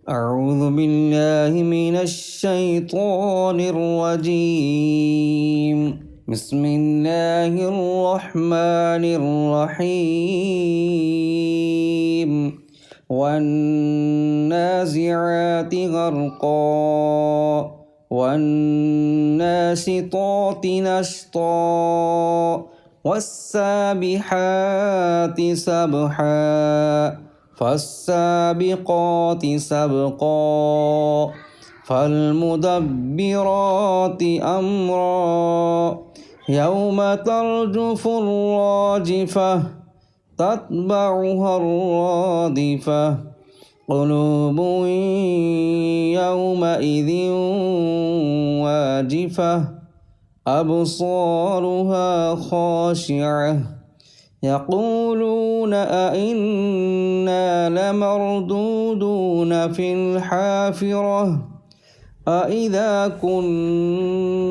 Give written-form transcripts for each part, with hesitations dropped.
أعوذ بالله من الشيطان الرجيم. بسم الله الرحمن الرحيم. والنازعات غرقا والناشطات نشطا والسابحات سبحا فالسابقات سبقا فالمدبرات أمرا يوم ترجف الراجفة تتبعها الرادفة قلوب يومئذ واجفة أبصارها خاشعة يقولون أئنا لمردودون في الحافرة أئذا كنا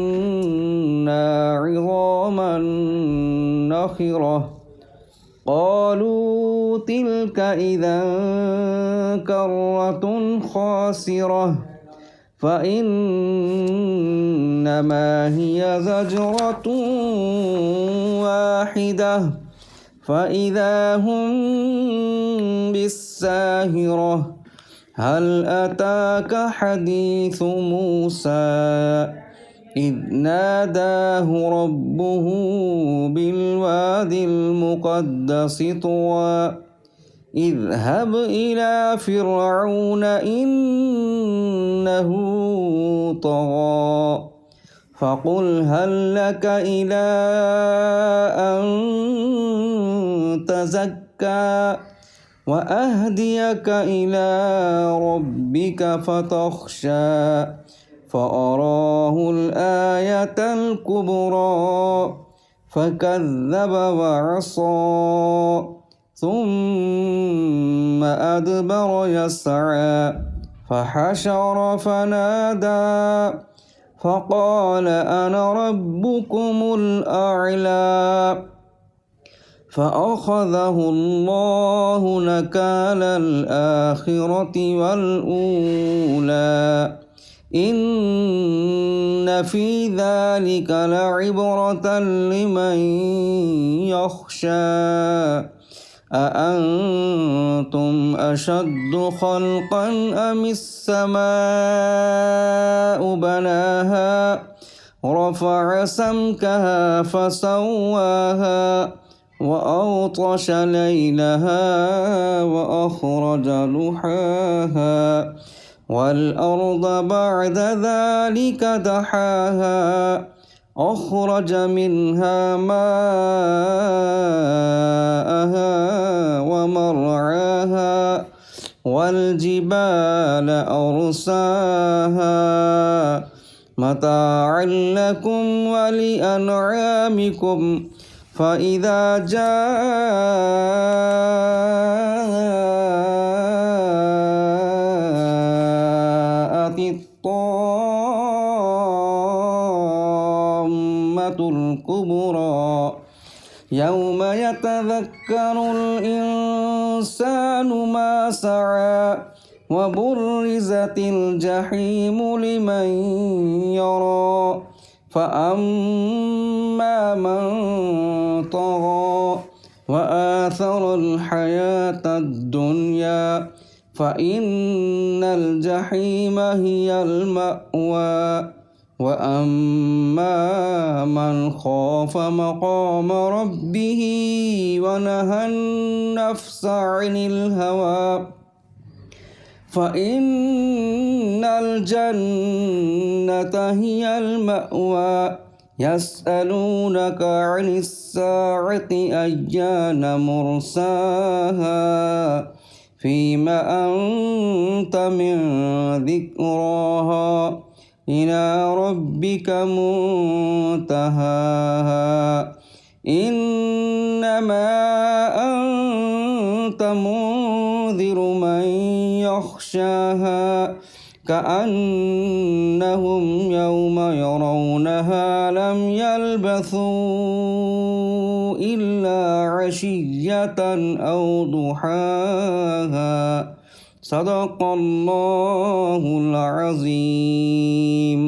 عظاما نخرة قالوا تلك إذا كرة خاسرة فإنما هي زجرة واحدة فإذا هم بالساهرة هل أتاك حديث موسى إذ ناداه ربه بالوادي المقدس طوى اذهب إلى فرعون إنه طغى فقل هل لك إلى أن تزكى وأهديك إلى ربك فتخشى فأراه الآية الكبرى فكذب وعصى ثم أدبر يسعى فحشر فنادى فقال أنا ربكم الأعلى فأخذه الله نكال الآخرة والأولى إن في ذلك لعبرة لمن يخشى أأنتم أشد خلقا أم السماء بناها رفع سمكها فسواها وأغطش ليلها وأخرج ضحاها والأرض بعد ذلك دحاها أخرج منها ماءها ومرعاها والجبال أرساها متاعا لكم ولأنعامكم فإذا جاءت الطامة الكبرى يوم يتذكر الإنسان ما سعى وبرزت الجحيم لمن يرى فأما من طغى وآثر الحياة الدنيا فإن الجحيم هي المأوى وأما من خاف مقام ربه ونهى النفس عن الهوى فإن الجنة هي المأوى يسألونك عن الساعة أيان مرساها فيما أنت من ذكراها إلى ربك منتهاها إنما أنت منذر من يخشاها كأنهم يوم يرونها لم يلبثوا إلا عشية أو ضحاها صدق الله العظيم.